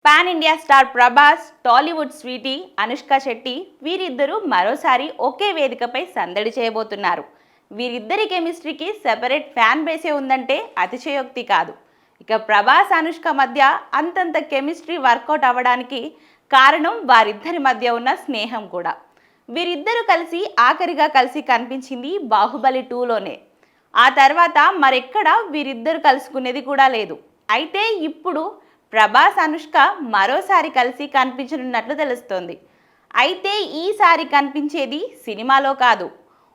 Pan India star Prabhas, Tollywood Sweety Anushka Shetty వీరిద్దరూ మరోసారి ఒకే వేదికపై సందడి చేయబోతున్నారు. వీరిద్దరి కెమిస్ట్రీకి సెపరేట్ ఫ్యాన్ బేసే ఉందంటే అతిశయోక్తి కాదు. ఇక ప్రభాస్ అనుష్క మధ్య అంతంత కెమిస్ట్రీ వర్కౌట్ అవ్వడానికి కారణం వారిద్దరి మధ్య ఉన్న స్నేహం కూడా. వీరిద్దరూ ఆఖరిగా కలిసి కనిపించింది బాహుబలి 2లోనే. ఆ తర్వాత మరెక్కడా వీరిద్దరు కలుసుకునేది కూడా లేదు. అయితే ఇప్పుడు ప్రభాస్ అనుష్క మరోసారి కలిసి కనిపించనున్నట్లు తెలుస్తోంది. అయితే ఈసారి కనిపించేది సినిమాలో కాదు,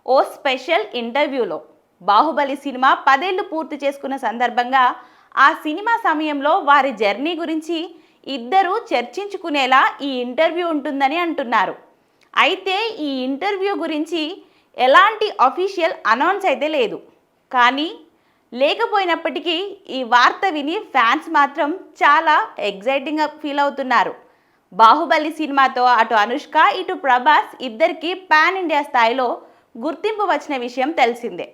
ఓ స్పెషల్ ఇంటర్వ్యూలో. బాహుబలి సినిమా 10 ఏళ్లు పూర్తి చేసుకున్న సందర్భంగా ఆ సినిమా సమయంలో వారి జర్నీ గురించి ఇద్దరూ చర్చించుకునేలా ఈ ఇంటర్వ్యూ ఉంటుందని అంటున్నారు. అయితే ఈ ఇంటర్వ్యూ గురించి ఎలాంటి అఫీషియల్ అనౌన్స్ అయితే లేదు. కానీ లేకపోయినప్పటికీ ఈ వార్త విని ఫ్యాన్స్ మాత్రం చాలా ఎగ్జైటింగ్గా ఫీల్ అవుతున్నారు. బాహుబలి సినిమాతో అటు అనుష్క ఇటు ప్రభాస్ ఇద్దరికి పాన్ ఇండియా స్థాయిలో గుర్తింపు వచ్చిన విషయం తెలిసిందే.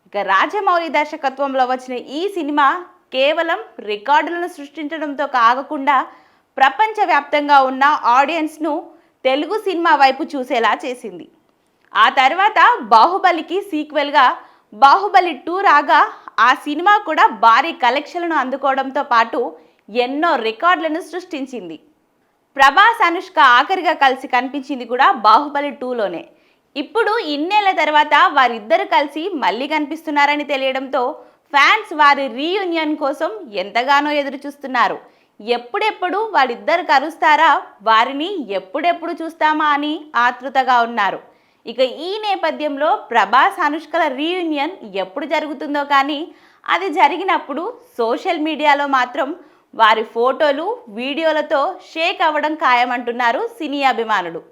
ఇక రాజమౌళి దర్శకత్వంలో వచ్చిన ఈ సినిమా కేవలం రికార్డులను సృష్టించడంతో కాకుండా ప్రపంచవ్యాప్తంగా ఉన్న ఆడియన్స్ను తెలుగు సినిమా వైపు చూసేలా చేసింది. ఆ తర్వాత బాహుబలికి సీక్వెల్గా బాహుబలి 2 రాగా ఆ సినిమా కూడా భారీ కలెక్షన్లను అందుకోవడంతో పాటు ఎన్నో రికార్డులను సృష్టించింది. ప్రభాస్ అనుష్క ఆఖరిగా కలిసి కనిపించింది కూడా బాహుబలి 2లోనే. ఇప్పుడు ఇన్నేళ్ల తర్వాత వారిద్దరు కలిసి మళ్ళీ కనిపిస్తున్నారని తెలియడంతో ఫ్యాన్స్ వారి రీయూనియన్ కోసం ఎంతగానో ఎదురు చూస్తున్నారు. ఎప్పుడెప్పుడు వాళ్ళిద్దరు కలుస్తారా, వారిని ఎప్పుడెప్పుడు చూస్తామా అని ఆతృతగా ఉన్నారు. ఇక ఈ నేపథ్యంలో ప్రభాస్ అనుష్కల రీయూనియన్ ఎప్పుడు జరుగుతుందో కానీ అది జరిగినప్పుడు సోషల్ మీడియాలో మాత్రం వారి ఫోటోలు వీడియోలతో షేక్ అవ్వడం ఖాయమంటున్నారు సినీ అభిమానులు.